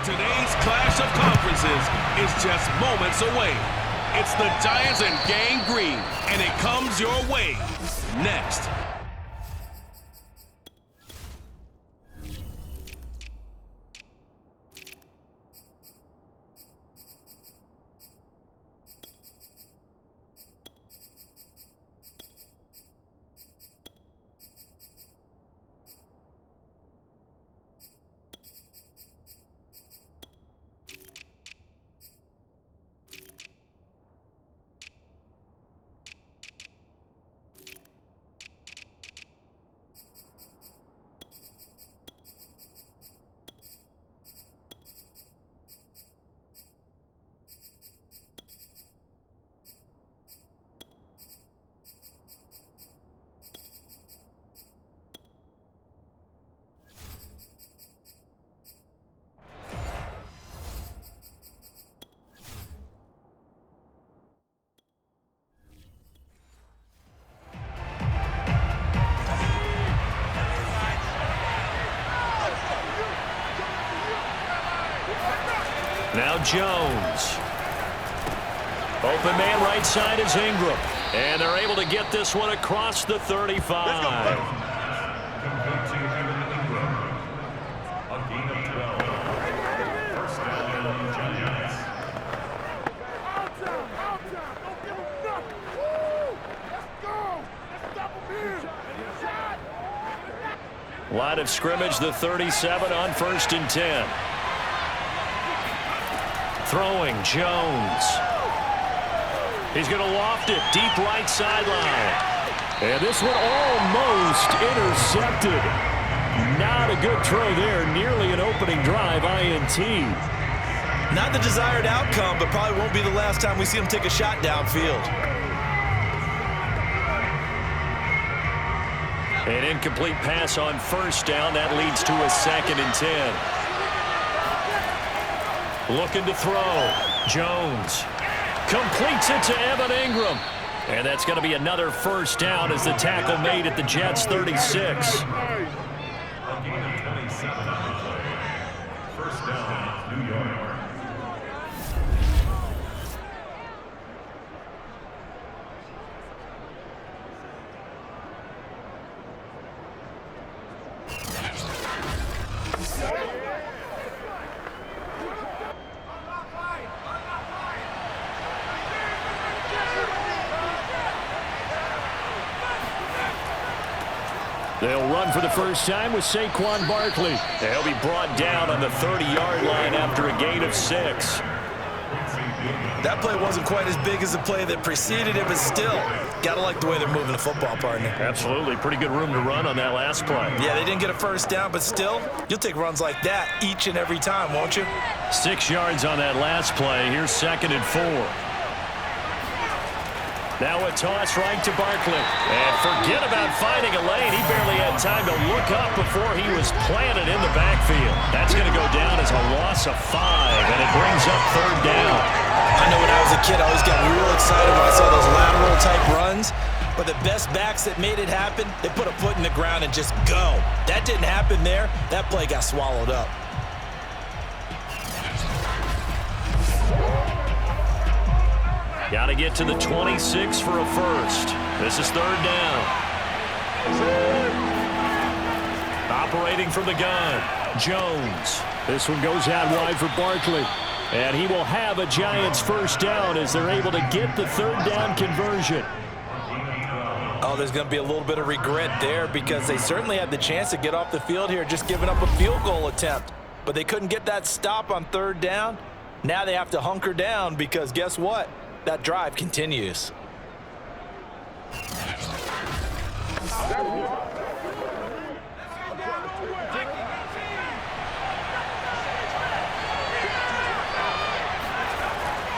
Today's clash of conferences is just moments away. It's the Giants and Gang Green, and it comes your way next. Now Jones. Open man right side is Ingram. And they're able to get this one across the 35. Line of scrimmage, the 37 on 1st and 10. Throwing, Jones. He's going to loft it deep right sideline. And this one almost intercepted. Not a good throw there. Nearly an opening drive, INT. Not the desired outcome, but probably won't be the last time we see him take a shot downfield. An incomplete pass on 1st down. That leads to a 2nd and 10. Looking to throw. Jones completes it to Evan Ingram. And that's going to be another 1st down as the tackle made at the Jets' 36. First down, New York. They'll run for the first time with Saquon Barkley. They'll be brought down on the 30-yard line after a gain of 6. That play wasn't quite as big as the play that preceded it, but still, got to like the way they're moving the football, partner. Absolutely. Pretty good room to run on that last play. Yeah, they didn't get a 1st down, but still, you'll take runs like that each and every time, won't you? 6 yards on that last play. Here's 2nd and 4. Now a toss right to Barkley. And forget about finding a lane. He barely had time to look up before he was planted in the backfield. That's going to go down as a loss of 5, and it brings up 3rd down. I know when I was a kid, I always got real excited when I saw those lateral-type runs. But the best backs that made it happen, they put a foot in the ground and just go. That didn't happen there. That play got swallowed up. Got to get to the 26 for a 1st. This is 3rd down. Operating from the gun, Jones. This one goes out wide for Barkley. And he will have a Giants 1st down as they're able to get the 3rd down conversion. Oh, there's going to be a little bit of regret there because they certainly had the chance to get off the field here, just giving up a field goal attempt. But they couldn't get that stop on 3rd down. Now they have to hunker down because guess what? That drive continues.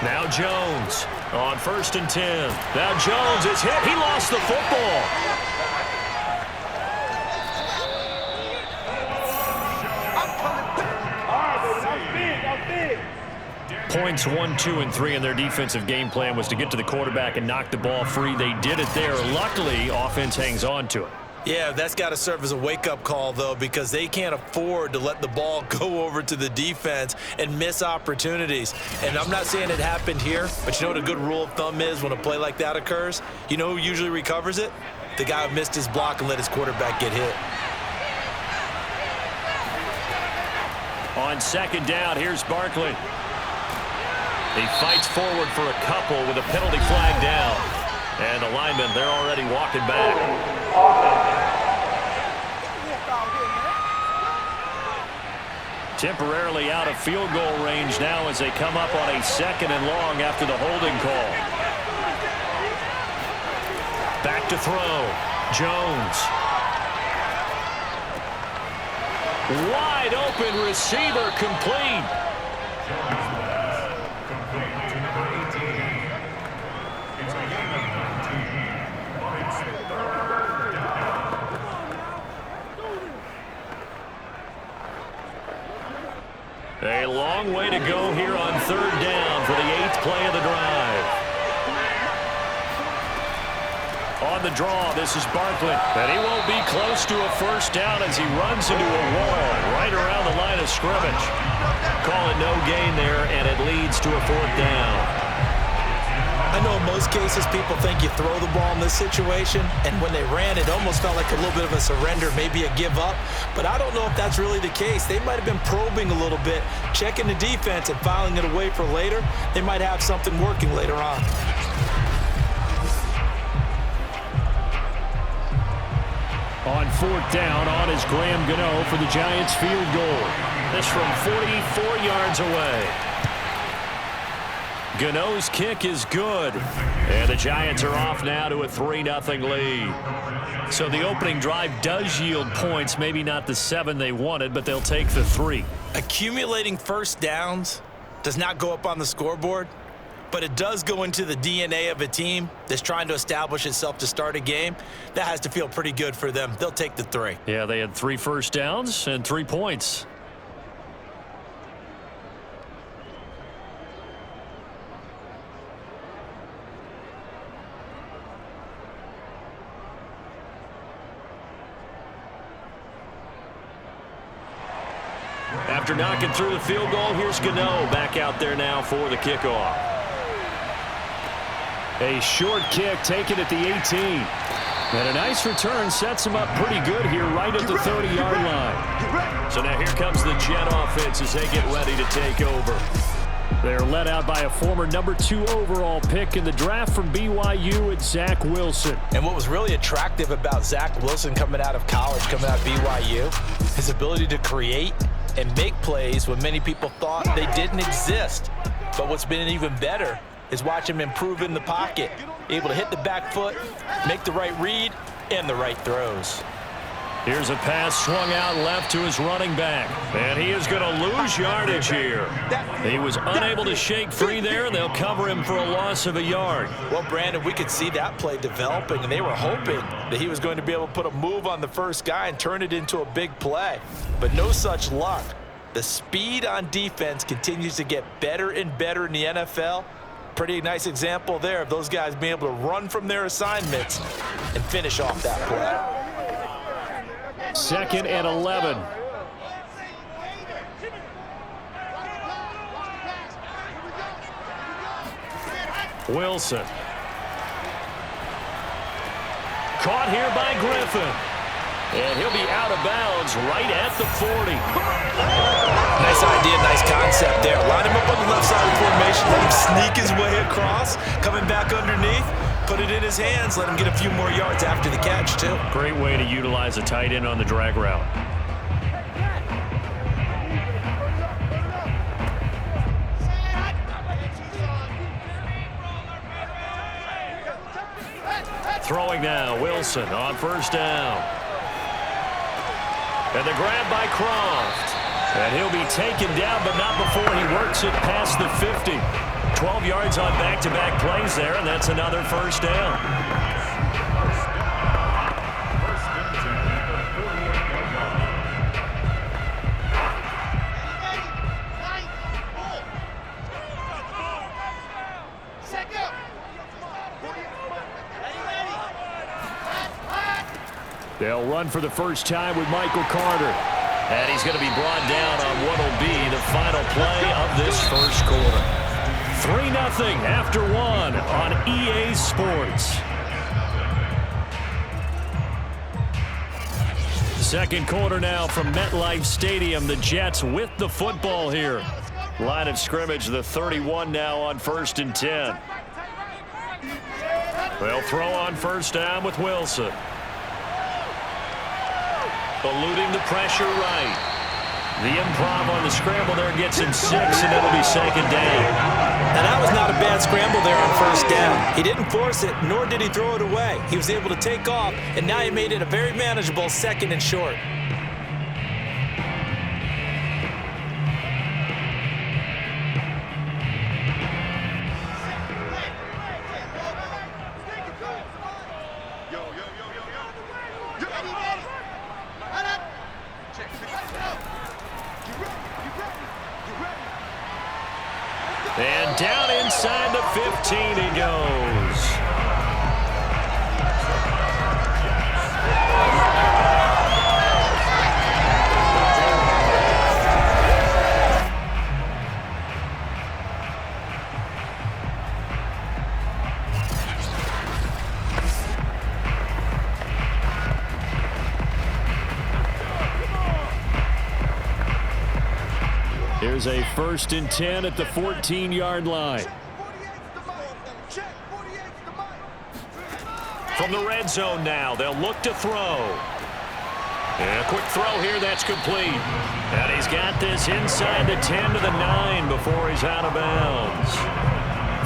Now Jones on 1st and 10. Now Jones is hit. He lost the football. Points 1, 2, and 3 in their defensive game plan was to get to the quarterback and knock the ball free. They did it there. Luckily, offense hangs on to it. Yeah, that's got to serve as a wake-up call, though, because they can't afford to let the ball go over to the defense and miss opportunities. And I'm not saying it happened here, but you know what a good rule of thumb is when a play like that occurs? You know who usually recovers it? The guy who missed his block and let his quarterback get hit. On second down, here's Barkley. He fights forward for a couple with a penalty flag down. And the linemen, they're already walking back. Temporarily out of field goal range now as they come up on a 2nd and long after the holding call. Back to throw. Jones. Wide open receiver, complete. A long way to go here on 3rd down for the 8th play of the drive. On the draw, this is Barkley. And he won't be close to a 1st down as he runs into a wall right around the line of scrimmage. Call it no gain there, and it leads to a 4th down. I know in most cases people think you throw the ball in this situation, and when they ran, it almost felt like a little bit of a surrender, maybe a give up. But I don't know if that's really the case. They might have been probing a little bit, checking the defense and filing it away for later. They might have something working later on. On 4th down, on is Graham Gano for the Giants field goal. This from 44 yards away. Gano's kick is good. And the Giants are off now to a 3-0 lead. So the opening drive does yield points, maybe not the 7 they wanted, but they'll take the 3. Accumulating 1st downs does not go up on the scoreboard, but it does go into the DNA of a team that's trying to establish itself to start a game. That has to feel pretty good for them. They'll take the 3. Yeah, they had 3 first downs and 3 points. After knocking through the field goal, here's Gano back out there now for the kickoff. A short kick taken at the 18. And a nice return sets him up pretty good here right at the 30-yard line. So now here comes the Jet offense as they get ready to take over. They're led out by a former number 2 overall pick in the draft from BYU, it's Zach Wilson. And what was really attractive about Zach Wilson coming out of college, coming out of BYU, his ability to create and make plays when many people thought they didn't exist. But what's been even better is watch him improve in the pocket, able to hit the back foot, make the right read, and the right throws. Here's a pass swung out left to his running back. And he is going to lose yardage here. He was unable to shake free there, and they'll cover him for a loss of a yard. Well, Brandon, we could see that play developing, and they were hoping that he was going to be able to put a move on the first guy and turn it into a big play. But no such luck. The speed on defense continues to get better and better in the NFL. Pretty nice example there of those guys being able to run from their assignments and finish off that play. 2nd and 11. Wilson. Caught here by Griffin. And he'll be out of bounds right at the 40. Nice idea, nice concept there. Line him up on the left side of the formation, let him sneak his way across, coming back underneath, put it in his hands, let him get a few more yards after the catch, too. Great way to utilize a tight end on the drag route. Throwing now, Wilson on 1st down. And the grab by Croft. And he'll be taken down, but not before he works it past the 50. 12 yards on back-to-back plays there, and that's another 1st down. They'll run for the first time with Michael Carter. And he's going to be brought down on what will be the final play of this first quarter. 3-0 after 1 on EA Sports. Second quarter now from MetLife Stadium. The Jets with the football here. Line of scrimmage, the 31 now on 1st and 10. They'll throw on first down with Wilson. Eluding the pressure right. The improv on the scramble there gets him 6, and it'll be 2nd down. Now, that was not a bad scramble there on first down. He didn't force it, nor did he throw it away. He was able to take off, and now he made it a very manageable 2nd and short. And down inside the 15 he goes. Here's a 1st and 10 at the 14-yard line. From the red zone now, they'll look to throw. And a quick throw here, that's complete. And he's got this inside the 10 to the 9 before he's out of bounds.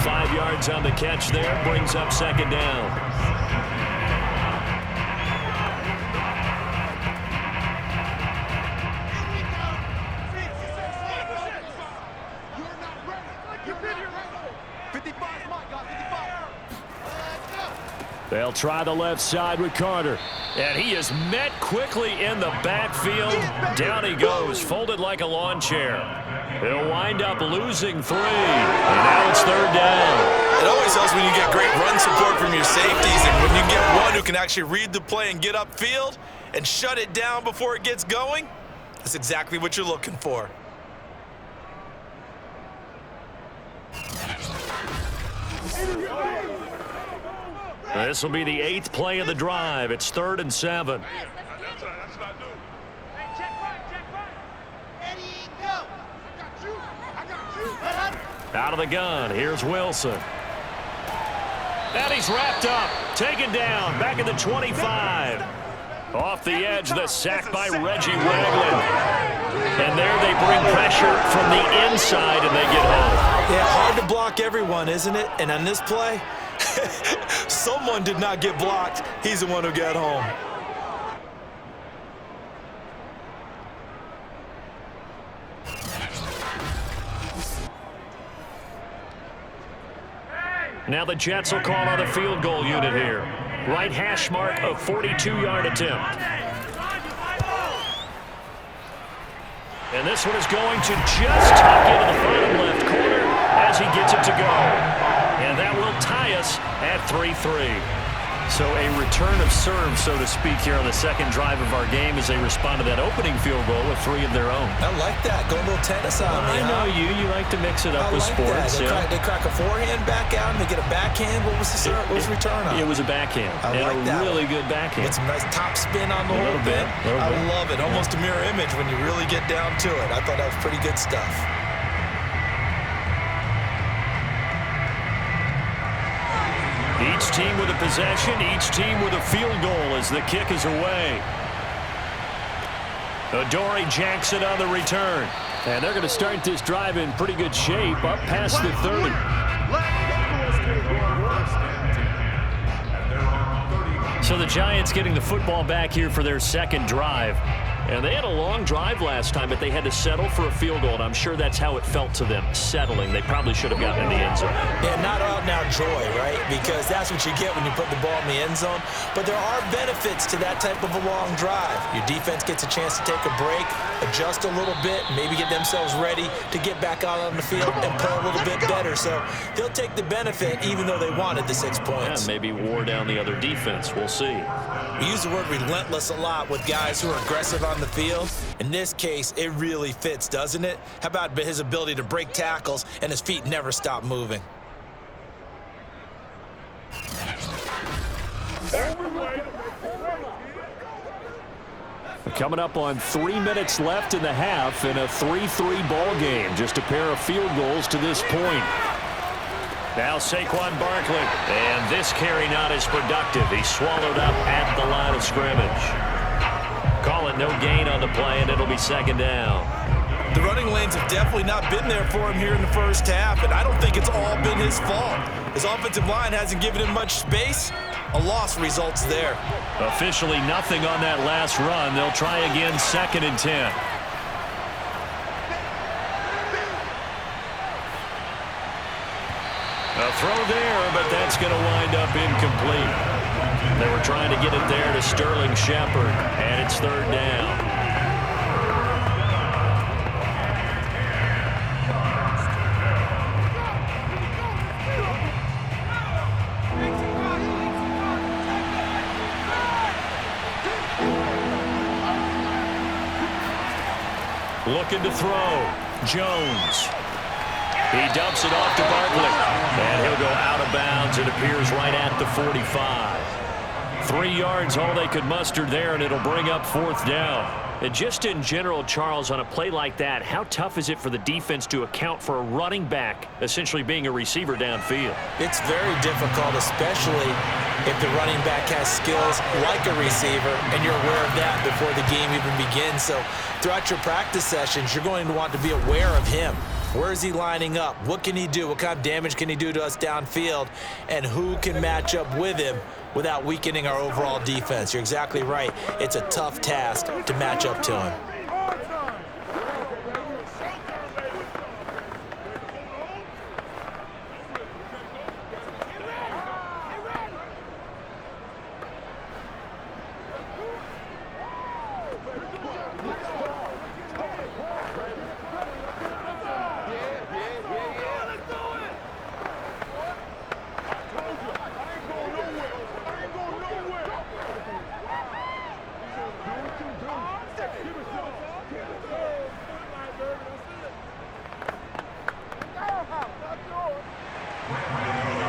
5 yards on the catch there, brings up 2nd down. They'll try the left side with Carter. And he is met quickly in the backfield. Down he goes, folded like a lawn chair. He'll wind up losing 3. And now it's 3rd down. It always helps when you get great run support from your safeties, and when you get one who can actually read the play and get upfield and shut it down before it gets going. That's exactly what you're looking for. This will be the 8th play of the drive. It's 3rd and 7. Out of the gun, here's Wilson. And he's wrapped up, taken down, back at the 25. Off the edge, the sack by Reggie Ragland. And there they bring pressure from the inside, and they get home. Yeah, hard to block everyone, isn't it? And on this play, someone did not get blocked. He's the one who got home. Now the Jets will call on the field goal unit here. Right hash mark of 42-yard attempt. And this one is going to just tuck into the bottom left corner as he gets it to go. And that will tie us at 3-3. So a return of serve, so to speak, here on the second drive of our game as they respond to that opening field goal with 3 of their own. I like that. Go a little tennis on me. I know you. You like to mix it up with sports. They crack a forehand back out and they get a backhand. What was the return on? It was a backhand. I like that. Really good backhand. Get some nice top spin on the whole bit. I love it. Almost a mirror image when you really get down to it. I thought that was pretty good stuff. Each team with a possession, each team with a field goal as the kick is away. Adoree Jackson on the return. And they're going to start this drive in pretty good shape up past the 30. So the Giants getting the football back here for their second drive. And they had a long drive last time, but they had to settle for a field goal, and I'm sure that's how it felt to them, settling. They probably should have gotten in the end zone. Yeah, not out now joy, right? Because that's what you get when you put the ball in the end zone. But there are benefits to that type of a long drive. Your defense gets a chance to take a break, adjust a little bit, maybe get themselves ready to get back out on the field and play a little bit better. So they'll take the benefit even though they wanted the 6 points. Yeah, maybe wore down the other defense. We'll see. We use the word relentless a lot with guys who are aggressive on the field. In this case, it really fits, doesn't it? How about his ability to break tackles and his feet never stop moving? Coming up on 3 minutes left in the half in a 3-3 ball game. Just a pair of field goals to this point. Now Saquon Barkley, and this carry not as productive. He's swallowed up at the line of scrimmage. Call it no gain on the play, and it'll be second down. The running lanes have definitely not been there for him here in the first half, and I don't think it's all been his fault. His offensive line hasn't given him much space. A loss results there. Officially nothing on that last run. They'll try again, 2nd and 10. A throw there, but that's going to wind up incomplete. They were trying to get it there to Sterling Shepard, and it's 3rd down. Looking to throw. Jones. He dumps it off to Barkley. And he'll go out of bounds. It appears right at the 45. 3 yards, all they could muster there, and it'll bring up 4th down. And just in general, Charles, on a play like that, how tough is it for the defense to account for a running back essentially being a receiver downfield? It's very difficult, especially if the running back has skills like a receiver, and you're aware of that before the game even begins. So throughout your practice sessions, you're going to want to be aware of him. Where is he lining up? What can he do? What kind of damage can he do to us downfield? And who can match up with him without weakening our overall defense? You're exactly right. It's a tough task to match up to him.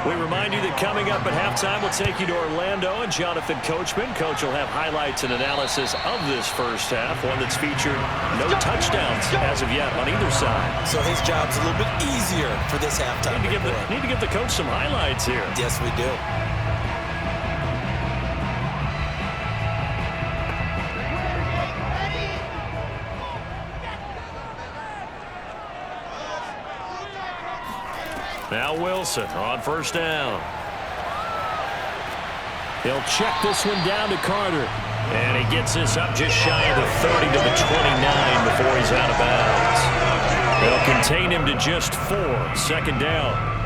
We remind you that coming up at halftime, we'll take you to Orlando and Jonathan Coachman. Coach will have highlights and analysis of this first half, one that's featured no touchdowns as of yet on either side. So his job's a little bit easier for this halftime. Need to give the coach some highlights here. Yes, we do. Now Wilson on 1st down. He'll check this one down to Carter. And he gets this up just shy of the 30 to the 29 before he's out of bounds. They'll contain him to just 4. 2nd down.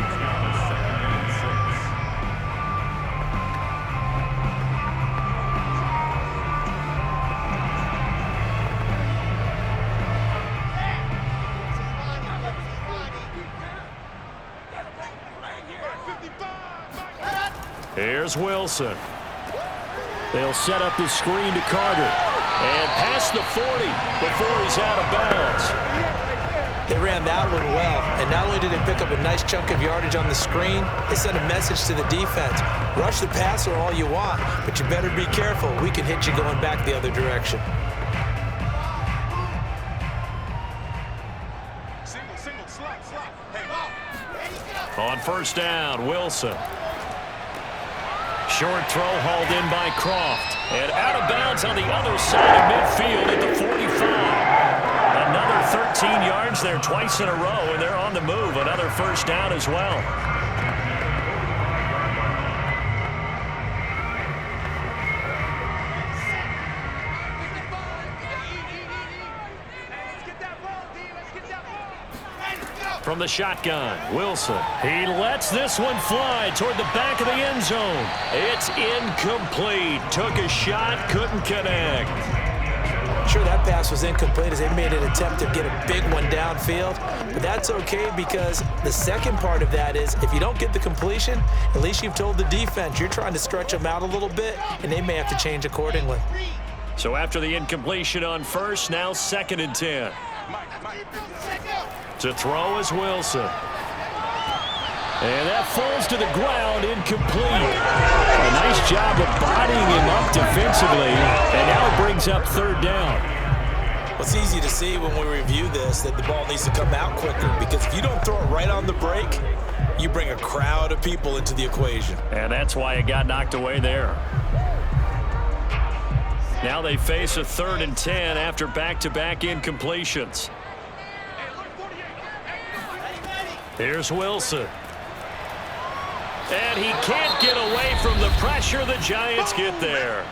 Here's Wilson. They'll set up the screen to Carter. And past the 40 before he's out of bounds. They ran that one well. And not only did they pick up a nice chunk of yardage on the screen, they sent a message to the defense. Rush the passer all you want, but you better be careful. We can hit you going back the other direction. On 1st down, Wilson. Short throw hauled in by Croft. And out of bounds on the other side of midfield at the 45. Another 13 yards there twice in a row, and they're on the move. Another 1st down as well. From the shotgun, Wilson. He lets this one fly toward the back of the end zone. It's incomplete. Took a shot, couldn't connect. Sure, that pass was incomplete as they made an attempt to get a big one downfield. But that's okay because the second part of that is if you don't get the completion, at least you've told the defense you're trying to stretch them out a little bit, and they may have to change accordingly. So after the incompletion on first, now 2nd and 10. To throw is Wilson. And that falls to the ground, incomplete. A nice job of bodying him up defensively, and now it brings up 3rd down. Well, it's easy to see when we review this that the ball needs to come out quicker because if you don't throw it right on the break, you bring a crowd of people into the equation. And that's why it got knocked away there. Now they face a 3rd and 10 after back-to-back incompletions. Here's Wilson. And he can't get away from the pressure. The Giants get there.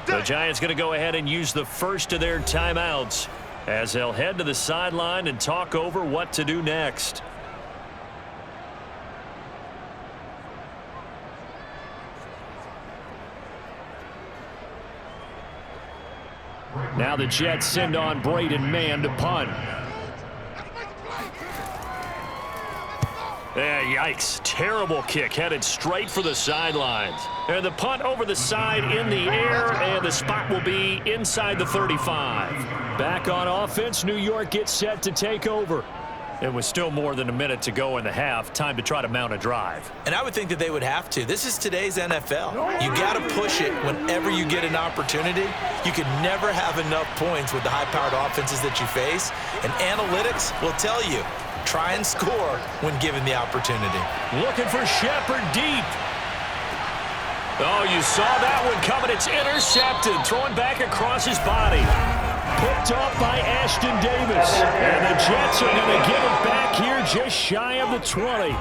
The Giants going to go ahead and use the first of their timeouts as they'll head to the sideline and talk over what to do next. Now the Jets send on Braden Mann to punt. Yikes. Terrible kick headed straight for the sidelines. And the punt over the side in the air, and the spot will be inside the 35. Back on offense, New York gets set to take over. It was still more than a minute to go in the half. Time to try to mount a drive. And I would think that they would have to. This is today's NFL. You got to push it whenever you get an opportunity. You can never have enough points with the high-powered offenses that you face. And analytics will tell you, try and score when given the opportunity. Looking for Shepard deep. Oh, you saw that one coming. It's intercepted. Throwing back across his body. Picked off by Ashton Davis. And the Jets are going to give it back here just shy of the 20.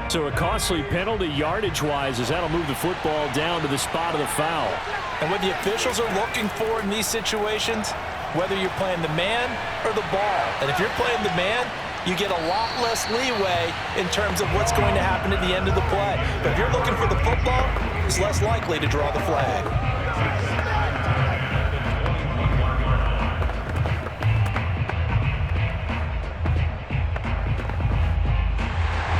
So a costly penalty yardage-wise as that'll move the football down to the spot of the foul. And what the officials are looking for in these situations, whether you're playing the man or the ball. And if you're playing the man, you get a lot less leeway in terms of what's going to happen at the end of the play. But if you're looking for the football, it's less likely to draw the flag.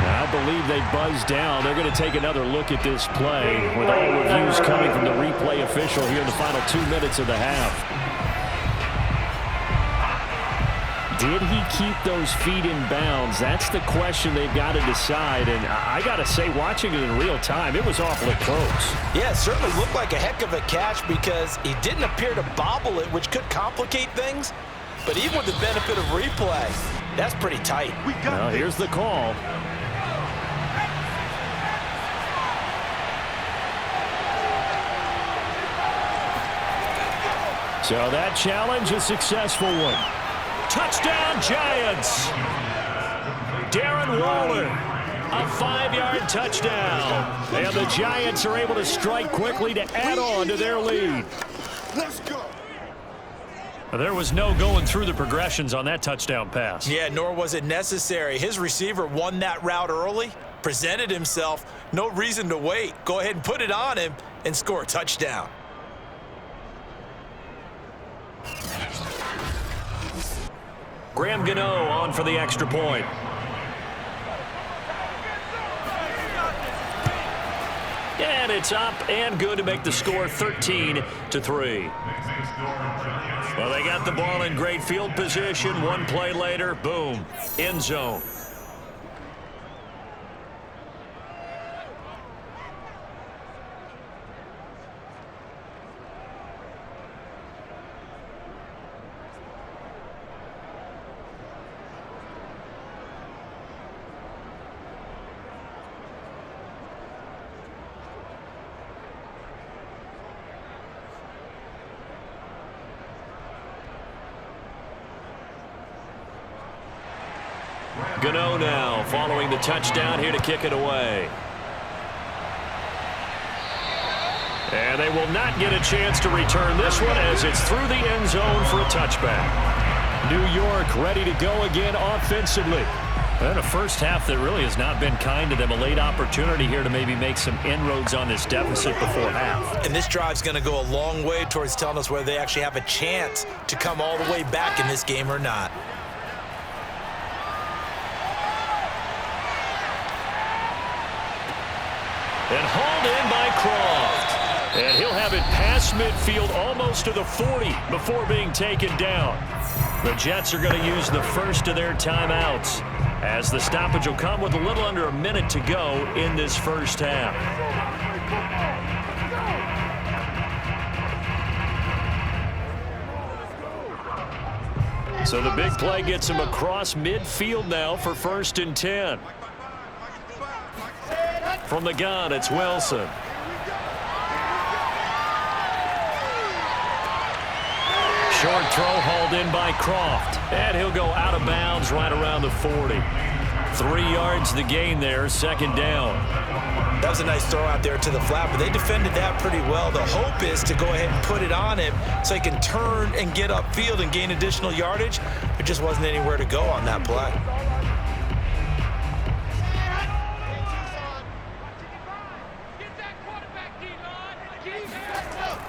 I believe they buzzed down. They're going to take another look at this play with all reviews coming from the replay official here in the final 2 minutes of the half. Did he keep those feet in bounds? That's the question they've got to decide. And I got to say, watching it in real time, it was awfully close. Yeah, it certainly looked like a heck of a catch because he didn't appear to bobble it, which could complicate things. But even with the benefit of replay, that's pretty tight. Well, here's the call. So that challenge, a successful one. Touchdown, Giants! Darren Waller, a 5-yard touchdown. And the Giants are able to strike quickly to add on to their lead. Let's go. There was no going through the progressions on that touchdown pass. Yeah, nor was it necessary. His receiver won that route early, presented himself, no reason to wait. Go ahead and put it on him and score a touchdown. Graham Gano on for the extra point. And it's up and good to make the score 13-3. Well, they got the ball in great field position. One play later, boom, end zone. Gano now following the touchdown here to kick it away. And they will not get a chance to return this one as it's through the end zone for a touchback. New York ready to go again offensively. And a first half that really has not been kind to them. A late opportunity here to maybe make some inroads on this deficit before half. And this drive's going to go a long way towards telling us whether they actually have a chance to come all the way back in this game or not. And hauled in by Croft. And he'll have it past midfield almost to the 40 before being taken down. The Jets are going to use the first of their timeouts, as the stoppage will come with a little under a minute to go in this first half. So the big play gets him across midfield now for 1st and 10. From the gun, it's Wilson. Short throw hauled in by Croft. And he'll go out of bounds right around the 40. 3 yards the gain there, 2nd down. That was a nice throw out there to the flat, but they defended that pretty well. The hope is to go ahead and put it on him so he can turn and get upfield and gain additional yardage. There just wasn't anywhere to go on that play.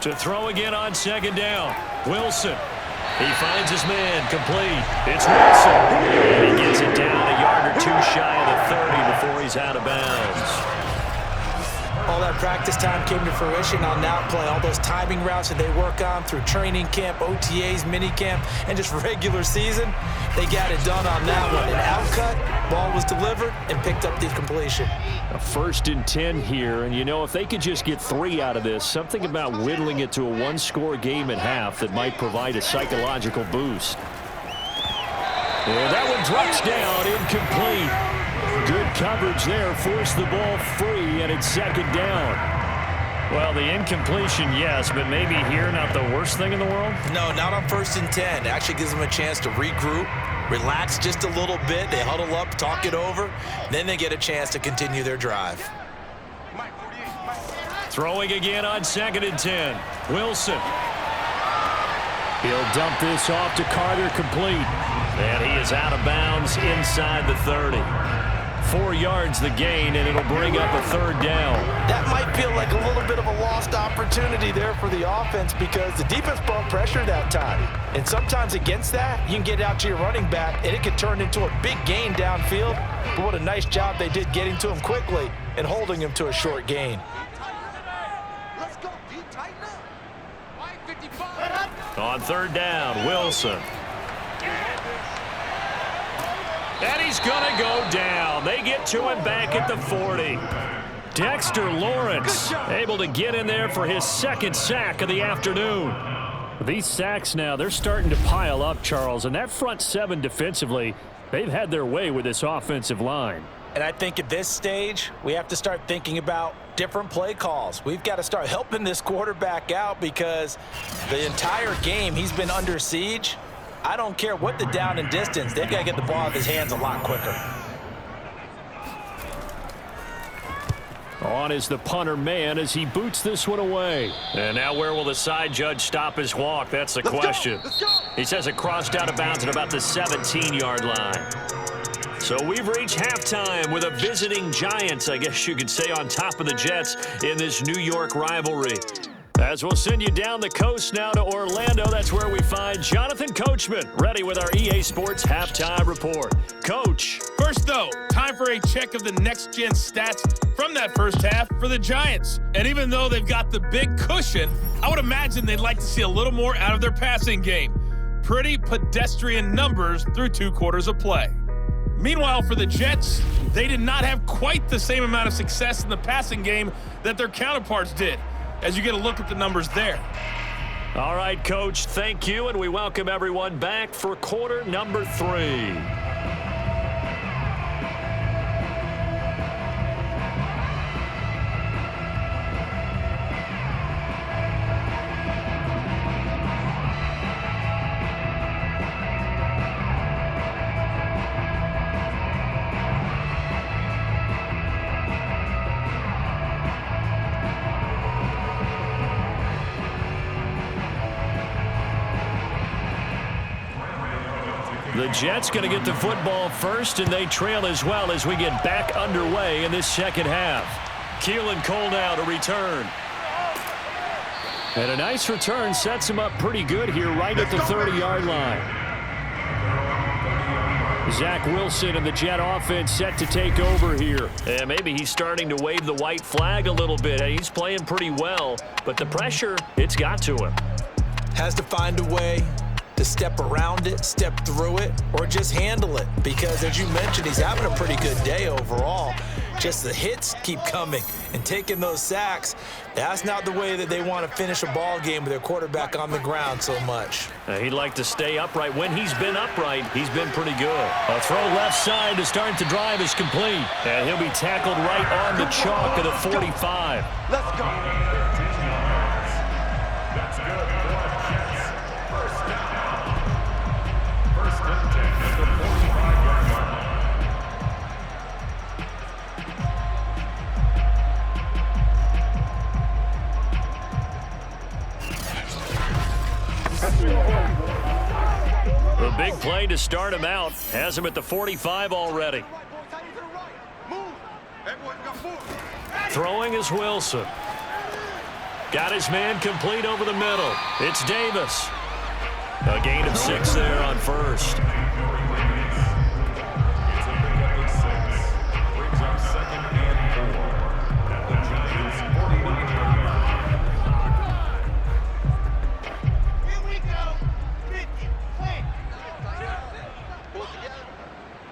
To throw again on 2nd down. Wilson. He finds his man complete. It's Wilson. And he gets it down a yard or 2 shy of the 30 before he's out of bounds. All that practice time came to fruition on that play. All those timing routes that they work on through training camp, OTAs, minicamp, and just regular season, they got it done on that one. An outcut, ball was delivered, and picked up the completion. A 1st and 10 here, and you know, if they could just get 3 out of this, something about whittling it to a 1-score game at half that might provide a psychological boost. And that one drops down, incomplete. Good coverage there, forced the ball free, and it's 2nd down. Well, the incompletion, yes, but maybe here not the worst thing in the world? No, not on 1st and 10. It actually gives them a chance to regroup, relax just a little bit. They huddle up, talk it over. Then they get a chance to continue their drive. Throwing again on 2nd and 10. Wilson. He'll dump this off to Carter, complete. And he is out of bounds inside the 30. 4 yards the gain, and it'll bring up a 3rd down. That might feel like a little bit of a lost opportunity there for the offense because the defense brought pressure that time. And sometimes against that, you can get out to your running back, and it can turn into a big gain downfield. But what a nice job they did getting to him quickly and holding him to a short gain. Let's go, D, tighten up. On 3rd down, Wilson. And he's going to go down. They get to him back at the 40. Dexter Lawrence able to get in there for his 2nd sack of the afternoon. These sacks now, they're starting to pile up, Charles. And that front 7 defensively, they've had their way with this offensive line. And I think at this stage, we have to start thinking about different play calls. We've got to start helping this quarterback out because the entire game he's been under siege. I don't care what the down and distance. They've got to get the ball out of his hands a lot quicker. On is the punter man as he boots this one away. And now where will the side judge stop his walk? That's the question. He says it crossed out of bounds at about the 17-yard line. So we've reached halftime with a visiting Giants, I guess you could say, on top of the Jets in this New York rivalry. As we'll send you down the coast now to Orlando, that's where we find Jonathan Coachman, ready with our EA Sports Halftime Report. Coach. First, though, time for a check of the next-gen stats from that first half for the Giants. And even though they've got the big cushion, I would imagine they'd like to see a little more out of their passing game. Pretty pedestrian numbers through 2 quarters of play. Meanwhile, for the Jets, they did not have quite the same amount of success in the passing game that their counterparts did, as you get a look at the numbers there. All right, Coach, thank you, and we welcome everyone back for quarter number 3. The Jets going to get the football first, and they trail as well as we get back underway in this second half. Keelan Cole now to return. And a nice return sets him up pretty good here right at the 30-yard line. Zach Wilson and the Jet offense set to take over here. And maybe he's starting to wave the white flag a little bit. He's playing pretty well, but the pressure, it's got to him. Has to find a way to step around it, step through it, or just handle it. Because as you mentioned, he's having a pretty good day overall. Just the hits keep coming and taking those sacks. That's not the way that they want to finish a ball game with their quarterback on the ground so much. He'd like to stay upright. When he's been upright, he's been pretty good. A throw left side to start the drive is complete. And he'll be tackled right on the chalk of the 45. Let's go. That's good for Jets. First down. First and 10 at the 45-yard line. The big play to start him out has him at the 45 already. Throwing is Wilson. Got his man complete over the middle. It's Davis. A gain of 6 there on first. It's a pickup of 6. Brings up 2nd and 4 at the Giants' 49-yard line. Here we go. 50. Play. Pull together.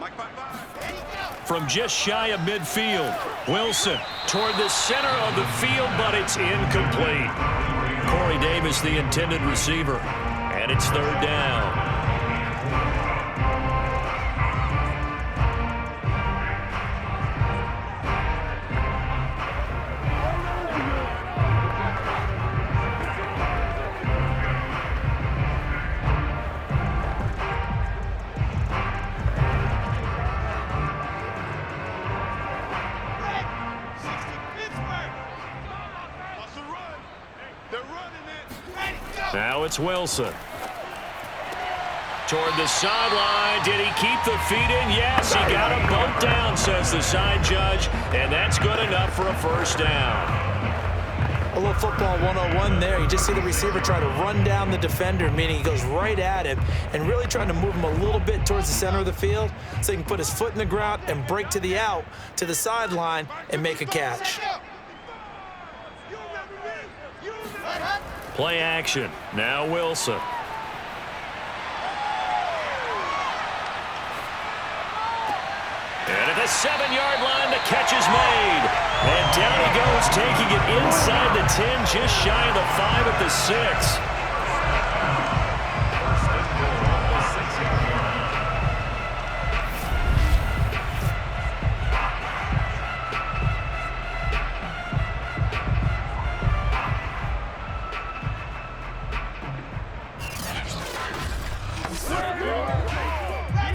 Mike, bye. There you go. From just shy of midfield, Wilson toward the center of the field, but it's incomplete. Corey Davis, the intended receiver, and it's 3rd down. Now it's Wilson. Toward the sideline. Did he keep the feet in? Yes, he got them both down, says the side judge, and that's good enough for a first down. A little football 101 there. You just see the receiver try to run down the defender, meaning he goes right at him and really trying to move him a little bit towards the center of the field so he can put his foot in the ground and break to the out, to the sideline, and make a catch. Play action. Now Wilson. And at the 7-yard line, the catch is made. And down he goes, taking it inside the 10, just shy of the 5 at the 6.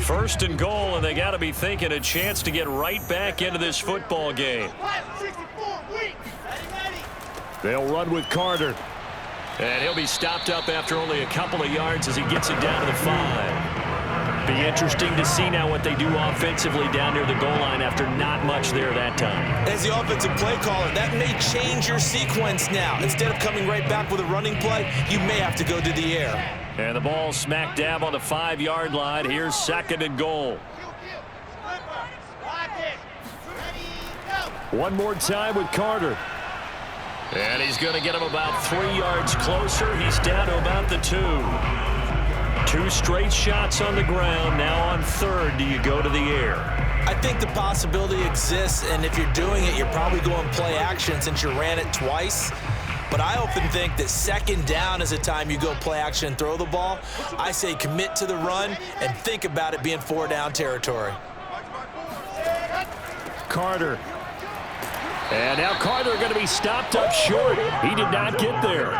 First and goal, and they got to be thinking a chance to get right back into this football game. They'll run with Carter. And he'll be stopped up after only a couple of yards as he gets it down to the 5. Be interesting to see now what they do offensively down near the goal line after not much there that time. As the offensive play caller, that may change your sequence now. Instead of coming right back with a running play, you may have to go to the air. And the ball smack dab on the 5-yard line. Here's 2nd and goal. One more time with Carter. And he's going to get him about 3 yards closer. He's down to about the 2. 2 straight shots on the ground. Now on 3rd, do you go to the air? I think the possibility exists, and if you're doing it, you're probably going play action since you ran it twice. But I often think that 2nd down is a time you go play action and throw the ball. I say commit to the run and think about it being 4-down territory. Carter. And now Carter going to be stopped up short. He did not get there.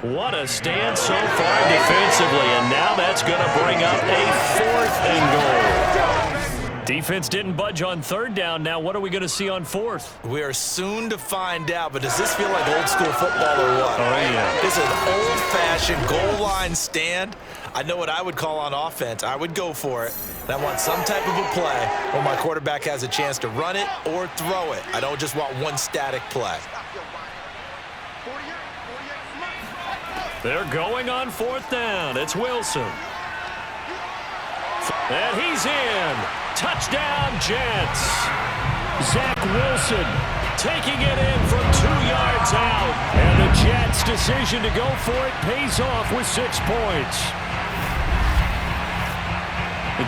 What a stand so far defensively, and now that's going to bring up a 4th and goal. Defense didn't budge on 3rd down. Now what are we going to see on 4th? We are soon to find out, but does this feel like old school football or what? Oh, yeah. This is an old-fashioned goal line stand. I know what I would call on offense. I would go for it. And I want some type of a play where my quarterback has a chance to run it or throw it. I don't just want one static play. They're going on 4th down. It's Wilson. And he's in. Touchdown, Jets. Zach Wilson taking it in from 2 yards out. And the Jets' decision to go for it pays off with 6 points.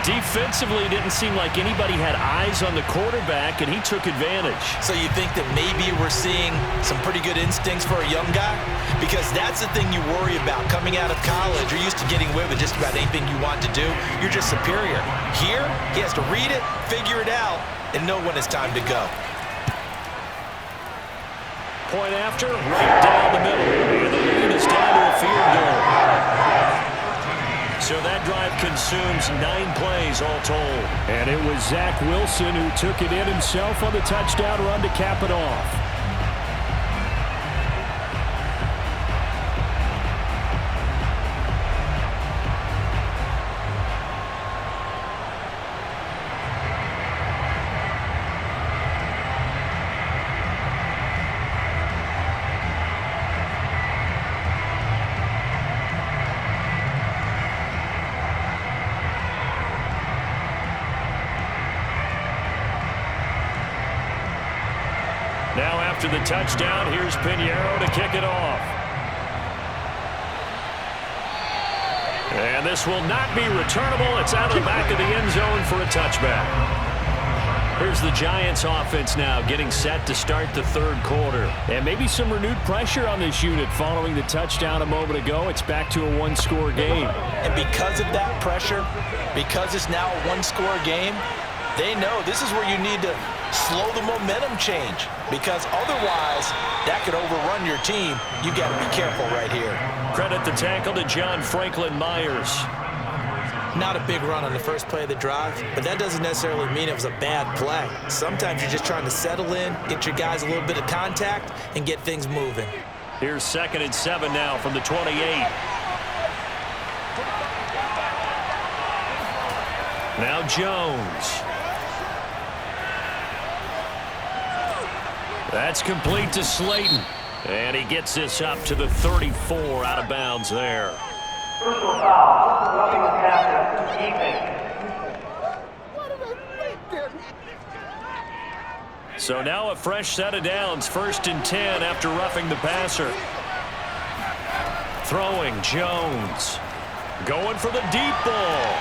Defensively, it didn't seem like anybody had eyes on the quarterback, and he took advantage. So you think that maybe we're seeing some pretty good instincts for a young guy? Because that's the thing you worry about. Coming out of college, you're used to getting away with just about anything you want to do. You're just superior. Here, he has to read it, figure it out, and know when it's time to go. Point after, right down the middle. And the lead is down to a field goal. So that drive consumes 9 plays all told. And it was Zach Wilson who took it in himself on the touchdown run to cap it off. Now after the touchdown, here's Pinheiro to kick it off. And this will not be returnable. It's out of the back of the end zone for a touchback. Here's the Giants offense now getting set to start the 3rd quarter. And maybe some renewed pressure on this unit following the touchdown a moment ago. It's back to a 1-score game. And because of that pressure, because it's now a 1-score game, they know this is where you need to slow the momentum change, because otherwise that could overrun your team. You got to be careful right here. Credit the tackle to John Franklin Myers. Not a big run on the first play of the drive, but that doesn't necessarily mean it was a bad play. Sometimes you're just trying to settle in, get your guys a little bit of contact, and get things moving. Here's 2nd and 7 now from the 28. Now Jones. That's complete to Slayton. And he gets this up to the 34, out of bounds there. Personal foul, roughing the passer, defense. So now a fresh set of downs, 1st and 10 after roughing the passer. Throwing Jones. Going for the deep ball.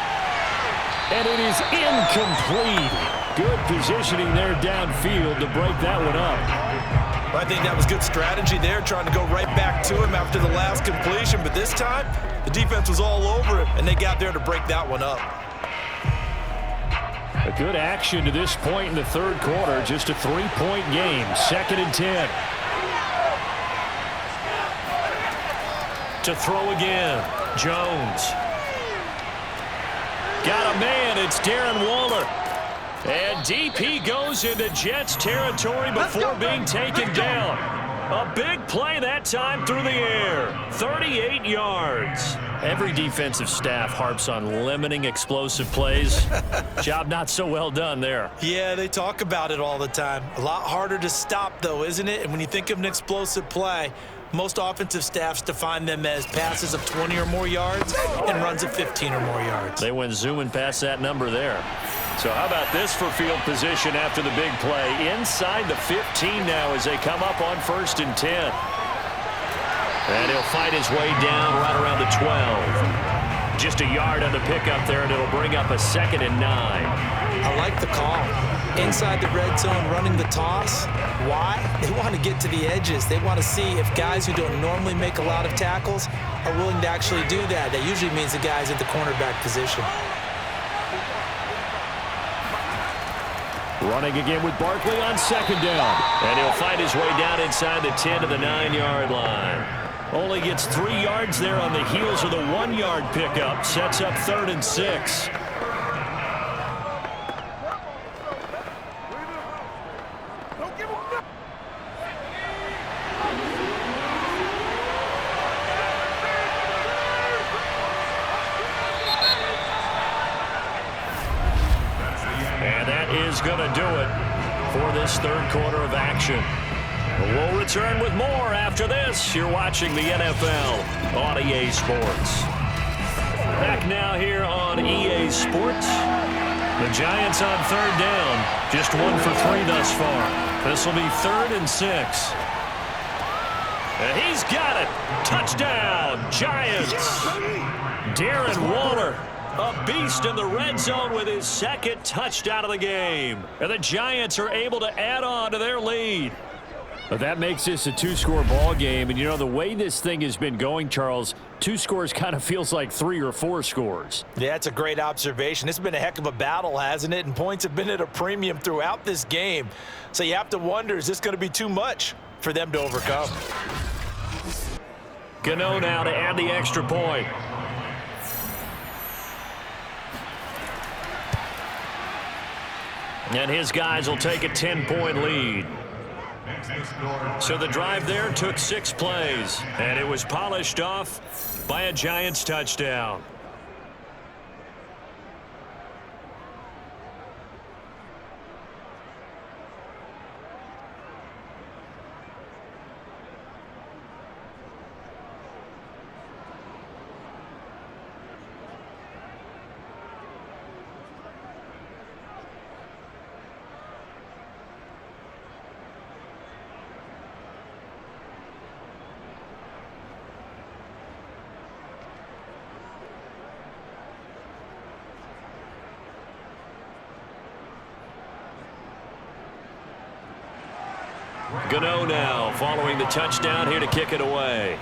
And it is incomplete. Good positioning there downfield to break that one up. I think that was good strategy there, trying to go right back to him after the last completion. But this time, the defense was all over it, and they got there to break that one up. A good action to this point in the 3rd quarter. Just a 3-point game. 2nd and 10. To throw again. Jones. Got a man. It's Darren Waller. And DP goes into Jets territory before being taken down. A big play that time through the air. 38 yards. Every defensive staff harps on limiting explosive plays. Job not so well done there. Yeah, they talk about it all the time. A lot harder to stop, though, isn't it? And when you think of an explosive play, most offensive staffs define them as passes of 20 or more yards and runs of 15 or more yards. They went zooming past that number there. So how about this for field position after the big play? Inside the 15 now as they come up on 1st and 10. And he'll fight his way down right around the 12. Just a yard on the pickup there, and it'll bring up a 2nd and 9. I like the call. Inside the red zone, running the toss. Why? They want to get to the edges. They want to see if guys who don't normally make a lot of tackles are willing to actually do that. That usually means the guys at the cornerback position. Running again with Barkley on 2nd down. And he'll fight his way down inside the 10 to the 9-yard line. Only gets 3 yards there on the heels of the 1-yard pickup. Sets up 3rd and 6. is going to do it for this third quarter of action. We'll return with more after this. You're watching the NFL on EA Sports. Back now here on EA Sports. The Giants on third down. Just 1 for 3 thus far. This will be 3rd and 6. And he's got it. Touchdown, Giants. Darren Waller, a beast in the red zone with his 2nd touchdown of the game. And the Giants are able to add on to their lead. But that makes this a 2-score ball game. And, you know, the way this thing has been going, Charles, 2 scores kind of feels like 3 or 4 scores. Yeah, that's a great observation. It's been a heck of a battle, hasn't it? And points have been at a premium throughout this game. So you have to wonder, is this going to be too much for them to overcome? Gano now to add the extra point. And his guys will take a 10-point lead. So the drive there took 6 plays, and it was polished off by a Giants touchdown. Gano now following the touchdown here to kick it away.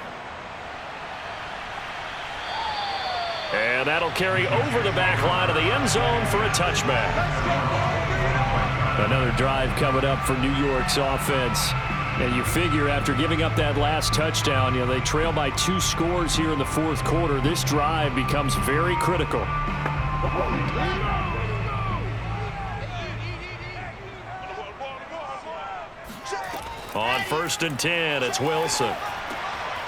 And that'll carry over the back line of the end zone for a touchback. Another drive coming up for New York's offense. And you figure after giving up that last touchdown, you know, they trail by 2 scores here in the 4th quarter. This drive becomes very critical. On 1st and 10, it's Wilson.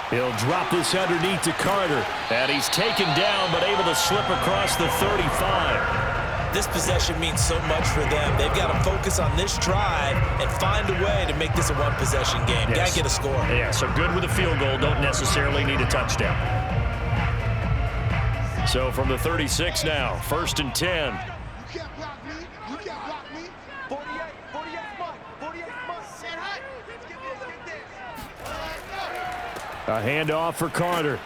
He'll drop this underneath to Carter. And he's taken down, but able to slip across the 35. This possession means so much for them. They've got to focus on this drive and find a way to make this a 1-possession game. Yes. Got to get a score. Yeah, so good with a field goal. Don't necessarily need a touchdown. So from the 36 now, 1st and 10. You can't block me. You can't block me. 48 months. 48 months. Say hi. Let's get this. A handoff for Carter.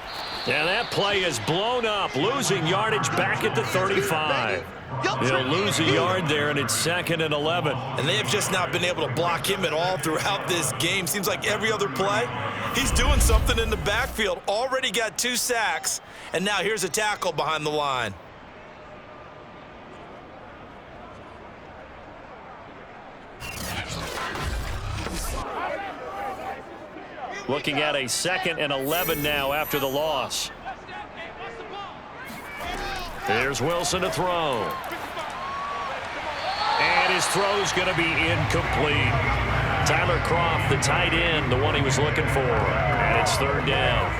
And that play is blown up, losing yardage back at the 35. He'll lose a yard there, and it's 2nd and 11. And they have just not been able to block him at all throughout this game. Seems like every other play, he's doing something in the backfield. Already got 2 sacks, and now here's a tackle behind the line. Looking at a 2nd and 11 now after the loss. Here's Wilson to throw. And his throw's going to be incomplete. Tyler Croft, the tight end, the one he was looking for. And it's 3rd down.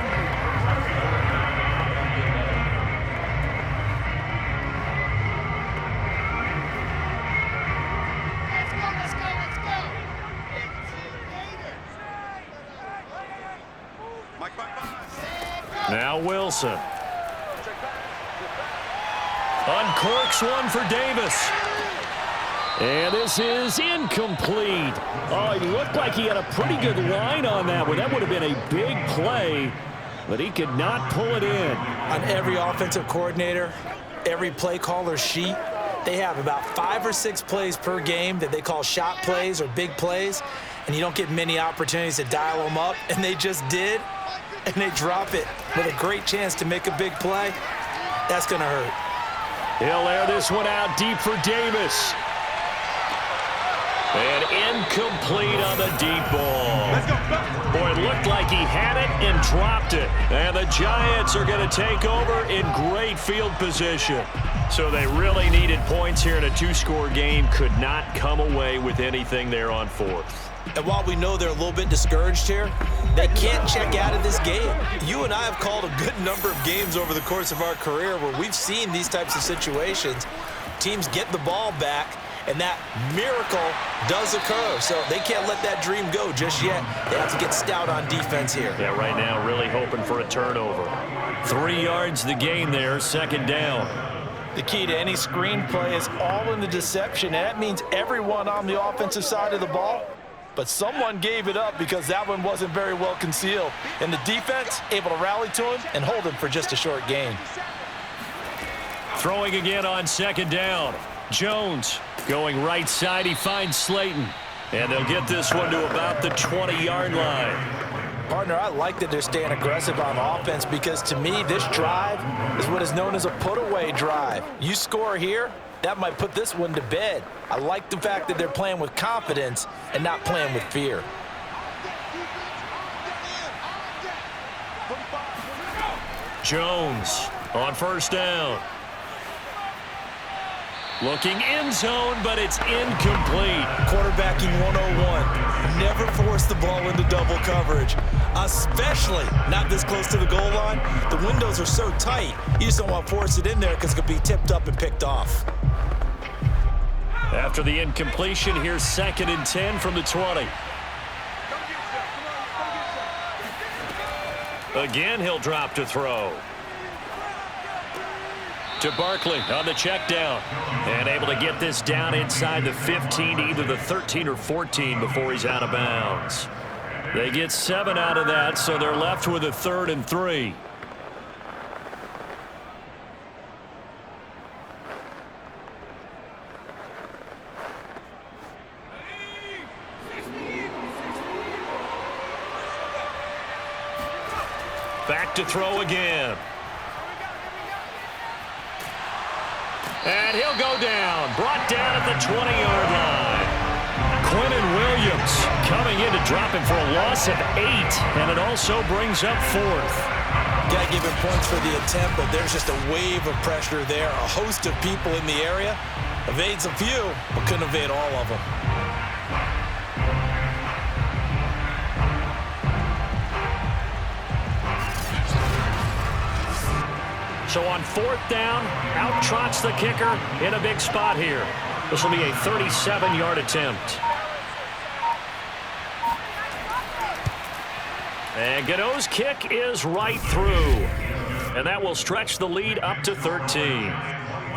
Now Wilson. Uncorks one for Davis. And this is incomplete. Oh, it looked like he had a pretty good line on that one. That would have been a big play, but he could not pull it in. On every offensive coordinator, every play caller sheet, they have about 5 or 6 plays per game that they call shot plays or big plays, and you don't get many opportunities to dial them up, and they just did, and they drop it with a great chance to make a big play. That's going to hurt. He'll air this one out deep for Davis. And incomplete on the deep ball. Boy, it looked like he had it and dropped it. And the Giants are going to take over in great field position. So they really needed points here in a 2-score game. Could not come away with anything there on 4th. And while we know they're a little bit discouraged here, they can't check out of this game. You and I have called a good number of games over the course of our career where we've seen these types of situations. Teams get the ball back, and that miracle does occur. So they can't let that dream go just yet. They have to get stout on defense here. Yeah, right now really hoping for a turnover. 3 yards the gain there, second down. The key to any screenplay is all in the deception, and that means everyone on the offensive side of the ball. But someone gave it up because that one wasn't very well concealed. And the defense able to rally to him and hold him for just a short gain. Throwing again on second down. Jones going right side. He finds Slayton. And they'll get this one to about the 20-yard line. Partner, I like that they're staying aggressive on offense because to me, this drive is what is known as a put-away drive. You score here, that might put this one to bed. I like the fact that they're playing with confidence and not playing with fear. Jones on first down. Looking end zone, but it's incomplete. Quarterbacking 101. Never force the ball into double coverage, especially not this close to the goal line. The windows are so tight, you just don't want to force it in there because it could be tipped up and picked off. After the incompletion, here's 2nd and 10 from the 20. Again, he'll drop to throw. To Barkley on the check down. And able to get this down inside the 15, either the 13 or 14 before he's out of bounds. They get 7 out of that, so they're left with a 3rd and 3. Back to throw again. And he'll go down. Brought down at the 20-yard line. Quinnen Williams coming in to drop him for a loss of 8. And it also brings up 4th. Got to give him points for the attempt, but there's just a wave of pressure there. A host of people in the area. Evades a few, but couldn't evade all of them. So on 4th down, out trots the kicker in a big spot here. This will be a 37-yard attempt. And Godot's kick is right through. And that will stretch the lead up to 13.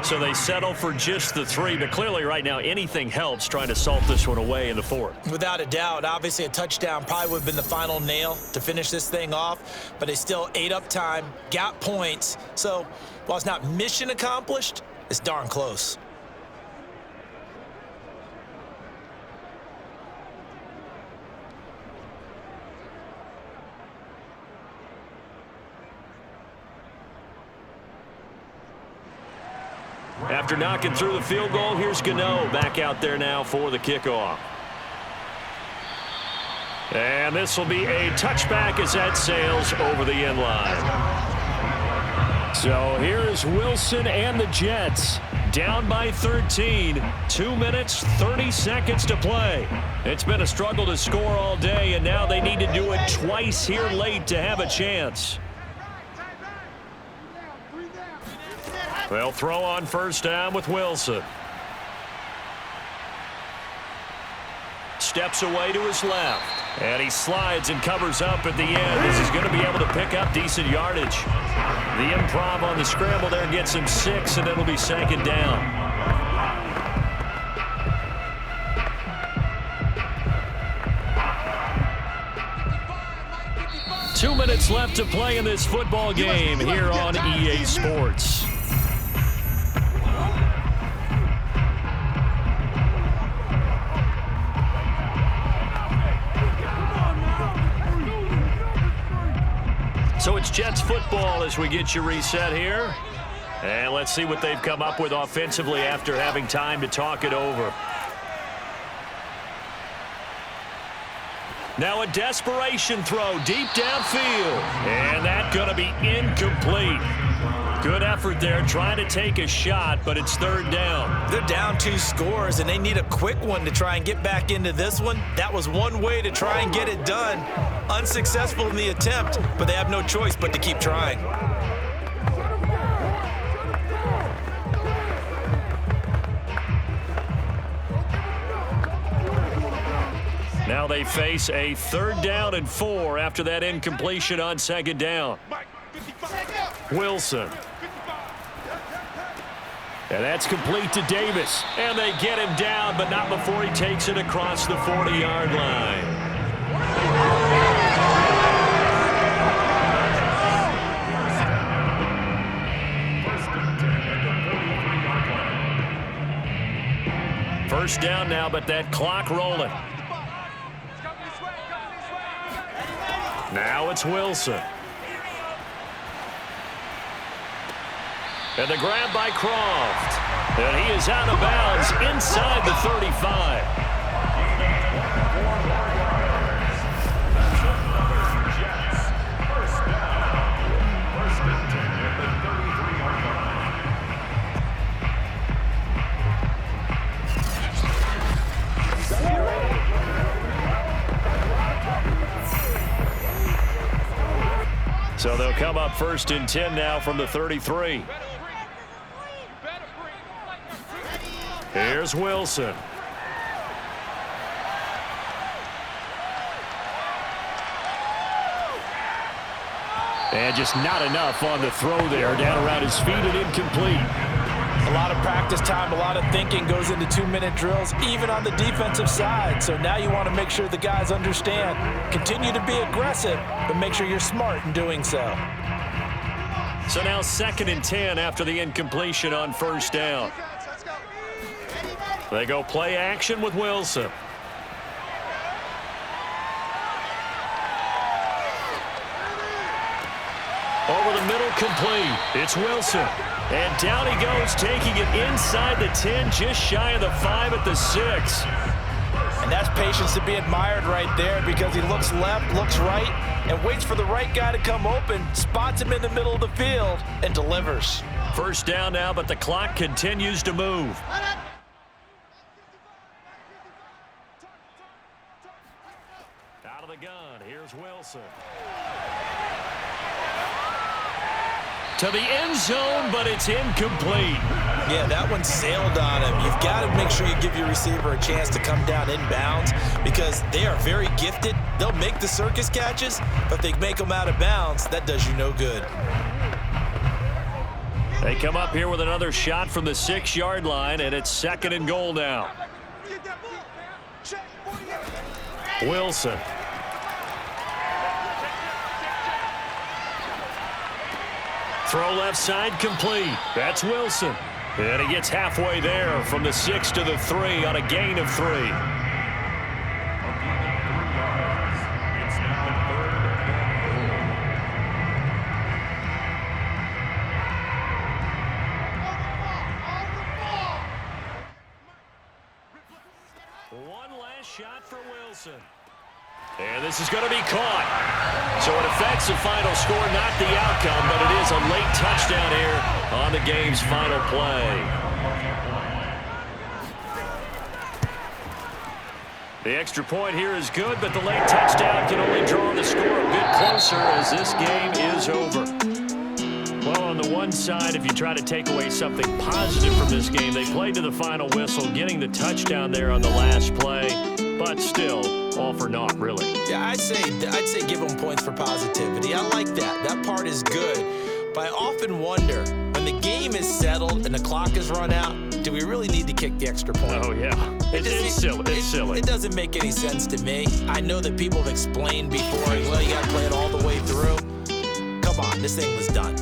So they settle for just the 3, but clearly right now anything helps trying to salt this one away in the 4th. Without a doubt, obviously a touchdown probably would have been the final nail to finish this thing off, but they still ate up time, got points. So while it's not mission accomplished, it's darn close. After knocking through the field goal, here's Godot back out there now for the kickoff. And this will be a touchback as that sails over the end line. So here is Wilson and the Jets down by 13. 2 minutes, 30 seconds to play. It's been a struggle to score all day, and now they need to do it twice here late to have a chance. They'll throw on first down with Wilson. Steps away to his left. And he slides and covers up at the end as he's going to be able to pick up decent yardage. The improv on the scramble there gets him 6, and it'll be 2nd down. Two minutes left to play in this football game here on EA Sports. So it's Jets football as we get you reset here. And let's see what they've come up with offensively after having time to talk it over. Now a desperation throw deep downfield. And that's going to be incomplete. Good effort there trying to take a shot, but it's 3rd down. They're down 2 scores, and they need a quick one to try and get back into this one. That was one way to try and get it done. Unsuccessful in the attempt, but they have no choice but to keep trying. Now they face a 3rd down and 4 after that incompletion on 2nd down. Wilson. And that's complete to Davis. And they get him down, but not before he takes it across the 40-yard line. First down now, but that clock rolling. Now it's Wilson. And the grab by Croft. And he is out of bounds inside the 35. First down. First and 10 at the 33-yard line. So they'll come up 1st and 10 now from the 33. Here's Wilson. And just not enough on the throw there. Down around his feet and incomplete. A lot of practice time, a lot of thinking goes into 2-minute drills, even on the defensive side. So now you want to make sure the guys understand. Continue to be aggressive, but make sure you're smart in doing so. So now 2nd and 10 after the incompletion on 1st down. They go play action with Wilson. Over the middle, complete. It's Wilson. And down he goes, taking it inside the 10, just shy of the 5 at the 6. And that's patience to be admired right there, because he looks left, looks right, and waits for the right guy to come open, spots him in the middle of the field, and delivers. First down now, but the clock continues to move. Out of the gun, here's Wilson. To the end zone, but it's incomplete. Yeah, that one sailed on him. You've got to make sure you give your receiver a chance to come down inbounds, because they are very gifted. They'll make the circus catches, but if they make them out of bounds, that does you no good. They come up here with another shot from the 6-yard line, and it's 2nd and goal now. Wilson. Throw left side, complete. That's Wilson. And he gets halfway there from the 6 to the 3 on a gain of 3. It's now 3rd and goal. One last shot for Wilson. And this is going to be caught. So it affects the final score, not the outcome, but it is a late touchdown here on the game's final play. The extra point here is good, but the late touchdown can only draw the score a bit closer as this game is over. Well, on the one side, if you try to take away something positive from this game, they played to the final whistle, getting the touchdown there on the last play, but still, all for naught, really. Yeah, I'd say give them points for positivity. I like that. That part is good. But I often wonder, when the game is settled and the clock is run out, do we really need to kick the extra point? Oh, yeah. It's silly. It's silly. It doesn't make any sense to me. I know that people have explained before, well, you got to play it all the way through. Come on, this thing was done.